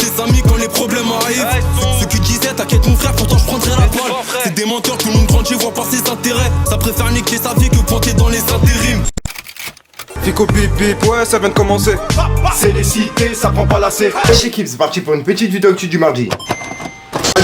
des amis quand les problèmes arrivent. Ceux qui disaient t'inquiète mon frère, pourtant je prendrai la balle. C'est des menteurs, tout le monde grandit, voit pas ses intérêts. Ça préfère niquer sa vie que pointer dans les intérims. Fico bip bip, ouais ça vient de commencer. C'est les cités, ça prend pas la C. L'équipe, c'est parti pour une petite vidéo actu du mardi.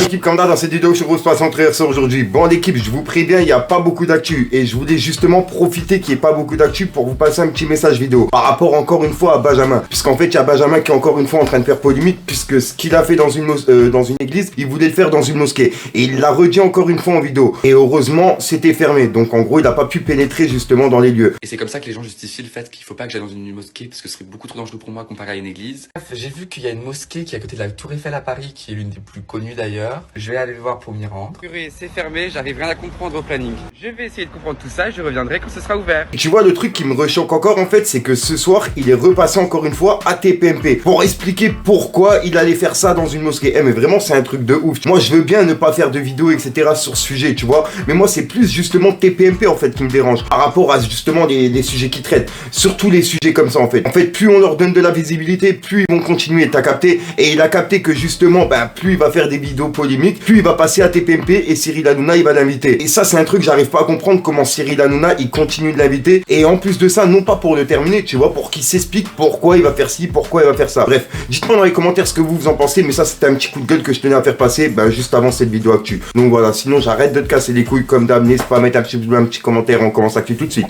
L'équipe, comme d'hab, dans cette vidéo, je vous passe entrer ça aujourd'hui. Bon l'équipe, je vous préviens, il n'y a pas beaucoup d'actu. Et je voulais justement profiter qu'il n'y ait pas beaucoup d'actu pour vous passer un petit message vidéo. Par rapport encore une fois à Benjamin. Puisqu'en fait, il y a Benjamin qui est encore une fois en train de faire polémique. Puisque ce qu'il a fait dans une église, il voulait le faire dans une mosquée. Et il l'a redit encore une fois en vidéo. Et heureusement, c'était fermé. Donc en gros, il n'a pas pu pénétrer justement dans les lieux. Et c'est comme ça que les gens justifient le fait qu'il faut pas que j'aille dans une mosquée parce que ce serait beaucoup trop dangereux pour moi comparé à une église. J'ai vu qu'il y a une mosquée qui est à côté de la Tour Eiffel à Paris, qui est l'une des plus connues d'ailleurs. Je vais aller le voir pour m'y rendre. Purée, c'est fermé, j'arrive rien à comprendre au planning. Je vais essayer de comprendre tout ça et je reviendrai quand ce sera ouvert. Et tu vois, le truc qui me rechoque encore en fait, c'est que ce soir, il est repassé encore une fois à TPMP pour expliquer pourquoi il allait faire ça dans une mosquée. Mais vraiment, c'est un truc de ouf. Moi, je veux bien ne pas faire de vidéos, etc. sur ce sujet, tu vois. Mais moi, c'est plus justement TPMP en fait qui me dérange par rapport à justement les sujets qu'ils traitent. Surtout les sujets comme ça en fait. En fait, plus on leur donne de la visibilité, plus ils vont continuer. T'as capté? Et il a capté que justement, plus il va faire des vidéos polémiques, plus il va passer à TPMP et Cyril Hanouna il va l'inviter. Et ça c'est un truc j'arrive pas à comprendre comment Cyril Hanouna il continue de l'inviter. Et en plus de ça, non pas pour le terminer, tu vois, pour qu'il s'explique pourquoi il va faire ci, pourquoi il va faire ça. Bref, dites-moi dans les commentaires ce que vous en pensez. Mais ça c'était un petit coup de gueule que je tenais à faire passer juste avant cette vidéo actu. Donc voilà, sinon j'arrête de te casser les couilles comme d'hab. N'hésite pas à mettre un petit commentaire. On commence l'actu tout de suite.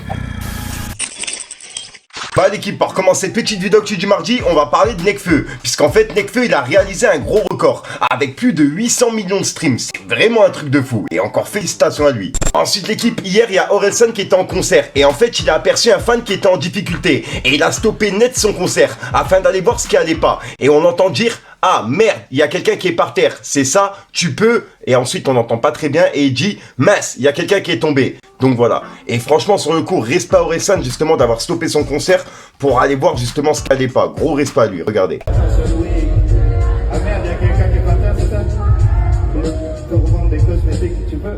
L'équipe, pour commencer cette petite vidéo actu du mardi, on va parler de Nekfeu. Puisqu'en fait, Nekfeu, il a réalisé un gros record. Avec plus de 800 millions de streams. C'est vraiment un truc de fou. Et encore félicitations à lui. Ensuite, l'équipe, hier, il y a Orelsan qui était en concert. Et en fait, il a aperçu un fan qui était en difficulté. Et il a stoppé net son concert. Afin d'aller voir ce qui allait pas. Et on entend dire... Ah merde, il y a quelqu'un qui est par terre, c'est ça, tu peux. Et ensuite on n'entend pas très bien et il dit mince, il y a quelqu'un qui est tombé. Donc voilà. Et franchement sur le coup, respect à Orelsan justement d'avoir stoppé son concert pour aller voir justement ce qu'il allait pas. Gros respect à lui, regardez. Ah merde, il y a quelqu'un qui est par terre, c'est ça? Tu peux revendre des cosmétiques, tu peux?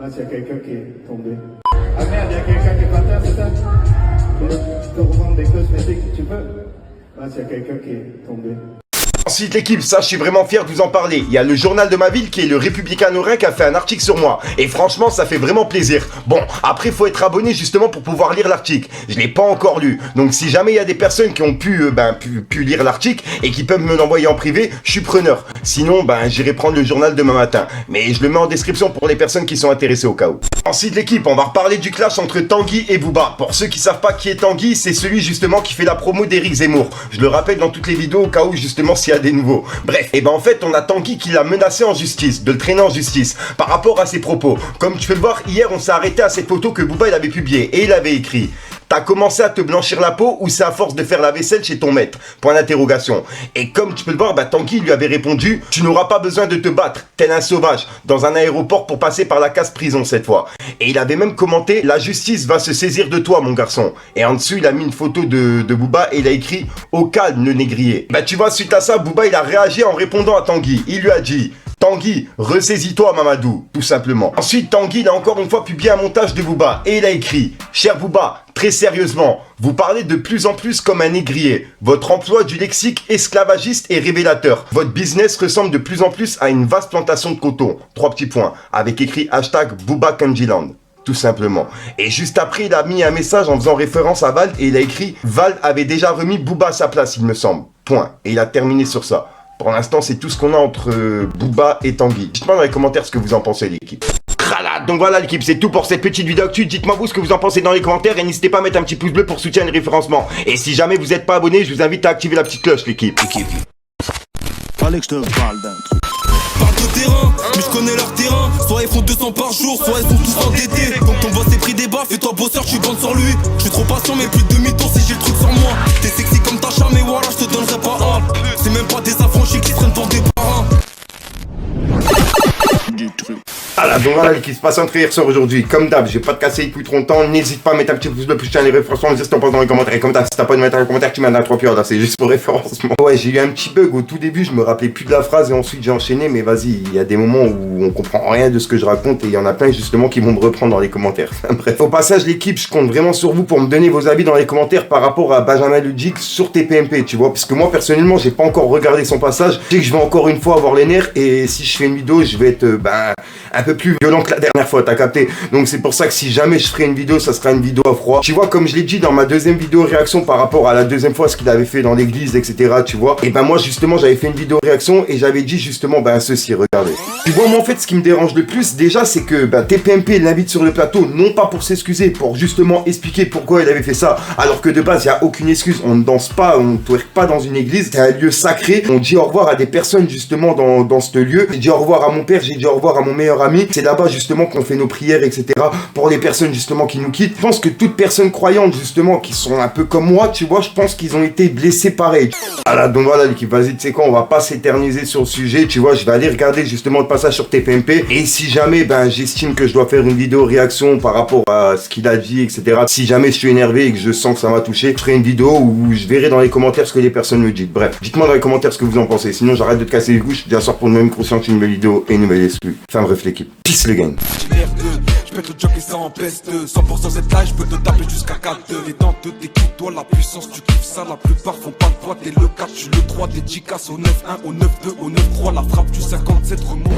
Ah, s'il y a quelqu'un qui est tombé. Ah merde, il y a quelqu'un qui est par terre, c'est ça? Tu peux revendre des cosmétiques, tu peux? Ah, s'il y a quelqu'un qui est tombé. Ensuite l'équipe, ça je suis vraiment fier de vous en parler. Il y a le journal de ma ville qui est le Républicain Lorrain qui a fait un article sur moi. Et franchement ça fait vraiment plaisir. Bon, après il faut être abonné justement pour pouvoir lire l'article. Je l'ai pas encore lu. Donc si jamais il y a des personnes qui ont pu lire l'article et qui peuvent me l'envoyer en privé, je suis preneur. Sinon j'irai prendre le journal demain matin. Mais je le mets en description pour les personnes qui sont intéressées au cas où. Ensuite l'équipe, on va reparler du clash entre Tanguy et Booba. Pour ceux qui savent pas qui est Tanguy, c'est celui justement qui fait la promo d'Éric Zemmour. Je le rappelle dans toutes les vidéos au cas où justement s'il y a des nouveaux. Bref, et en fait on a Tanguy qui l'a menacé en justice, de le traîner en justice par rapport à ses propos. Comme tu peux le voir, hier on s'est arrêté à cette photo que Booba il avait publiée et il avait écrit: t'as commencé à te blanchir la peau ou c'est à force de faire la vaisselle chez ton maître? Point d'interrogation. Et comme tu peux le voir, Tanguy lui avait répondu: tu n'auras pas besoin de te battre, tel un sauvage, dans un aéroport pour passer par la case prison cette fois. Et il avait même commenté: la justice va se saisir de toi mon garçon. Et en dessous il a mis une photo de Booba et il a écrit: au calme le négrier. Tu vois, suite à ça, Booba il a réagi en répondant à Tanguy. Il lui a dit: Tanguy, ressaisis-toi Mamadou, tout simplement. Ensuite, Tanguy il a encore une fois publié un montage de Booba et il a écrit: cher Booba, très sérieusement, vous parlez de plus en plus comme un négrier. Votre emploi du lexique esclavagiste est révélateur. Votre business ressemble de plus en plus à une vaste plantation de coton. 3 petits points, avec écrit hashtag Booba Kanjiland. Tout simplement. Et juste après, il a mis un message en faisant référence à Vald et il a écrit: Vald avait déjà remis Booba à sa place, il me semble. Point. Et il a terminé sur ça. Pour l'instant, c'est tout ce qu'on a entre Booba et Tanguy. Dites-moi dans les commentaires ce que vous en pensez, l'équipe. Donc voilà l'équipe, c'est tout pour cette petite vidéo actu. Dites-moi vous ce que vous en pensez dans les commentaires et n'hésitez pas à mettre un petit pouce bleu pour soutenir le référencement. Et si jamais vous n'êtes pas abonné, je vous invite à activer la petite cloche, l'équipe. Fallait que je te parle d'un truc. Parle de terrain, mais je connais leur terrain. Soit ils font 200 par jour, soit ils sont tous endettés. Quand ton boss est pris des baffes, fais-toi bosseur, tu bandes sur lui. Je suis trop patient, mais plus de demi-tour si j'ai le truc sur moi. T'es sexy comme ta charme, mais voilà, je te donnerai pas un. C'est même pas des affranchis qui se prennent pour des parrains. Du truc. Voilà, donc voilà l'équipe, se passe un hier soir aujourd'hui. Comme d'hab, j'ai pas de casser plus trop longtemps. N'hésite pas à mettre un petit pouce bleu, plus je tiens les références, dis ce que t'en penses dans les commentaires. Et comme d'hab, si t'as pas de mettre un commentaire, tu mets un 3 pieds là, c'est juste pour référencement. Ouais, j'ai eu un petit bug au tout début, je me rappelais plus de la phrase et ensuite j'ai enchaîné, mais vas-y, il y a des moments où on comprend rien de ce que je raconte et il y en a plein justement qui vont me reprendre dans les commentaires. Bref, au passage, l'équipe, je compte vraiment sur vous pour me donner vos avis dans les commentaires par rapport à Benjamin Ludwig sur TPMP, tu vois, parce que moi personnellement, j'ai pas encore regardé son passage. Je sais que je vais encore une fois avoir les nerfs et si je fais une vidéo, je vais être un peu plus violent que la dernière fois, t'as capté. Donc c'est pour ça que si jamais je ferai une vidéo, ça sera une vidéo à froid. Tu vois, comme je l'ai dit dans ma deuxième vidéo réaction par rapport à la deuxième fois ce qu'il avait fait dans l'église, etc. Tu vois. Et moi justement, j'avais fait une vidéo réaction et j'avais dit justement ceci, regardez. Tu vois, moi en fait, ce qui me dérange le plus déjà, c'est que TPMP l'invite sur le plateau, non pas pour s'excuser, pour justement expliquer pourquoi il avait fait ça, alors que de base, il n'y a aucune excuse. On ne danse pas, on ne twerk pas dans une église, c'est un lieu sacré. On dit au revoir à des personnes justement dans ce lieu. J'ai dit au revoir à mon père, j'ai dit au revoir à mon meilleur ami. C'est là-bas justement qu'on fait nos prières, etc. pour les personnes justement qui nous quittent. Je pense que toutes personnes croyantes justement qui sont un peu comme moi, tu vois, je pense qu'ils ont été blessés pareil. Voilà, donc voilà l'équipe, vas-y, tu sais quoi, on va pas s'éterniser sur le sujet, tu vois, je vais aller regarder justement le passage sur TPMP et si jamais j'estime que je dois faire une vidéo réaction par rapport à ce qu'il a dit, etc. Si jamais je suis énervé et que je sens que ça m'a touché, je ferai une vidéo où je verrai dans les commentaires ce que les personnes me disent. Bref, dites-moi dans les commentaires ce que vous en pensez, sinon j'arrête de te casser les couilles, je te dis à soir pour une même conscience, une nouvelle vidéo et une nouvelle exclue. Enfin bref l'équipe, peace le gang. Je pète le job et ça en peste 100% cette live, je peux te taper jusqu'à 4 Les dents de tes clips, toi la puissance, tu kiffes ça. La plupart font pas le droit, t'es le 4, je suis le 3. Des Jicas au 9-1, au 9-2, au 9-3. La frappe du 57 remonte.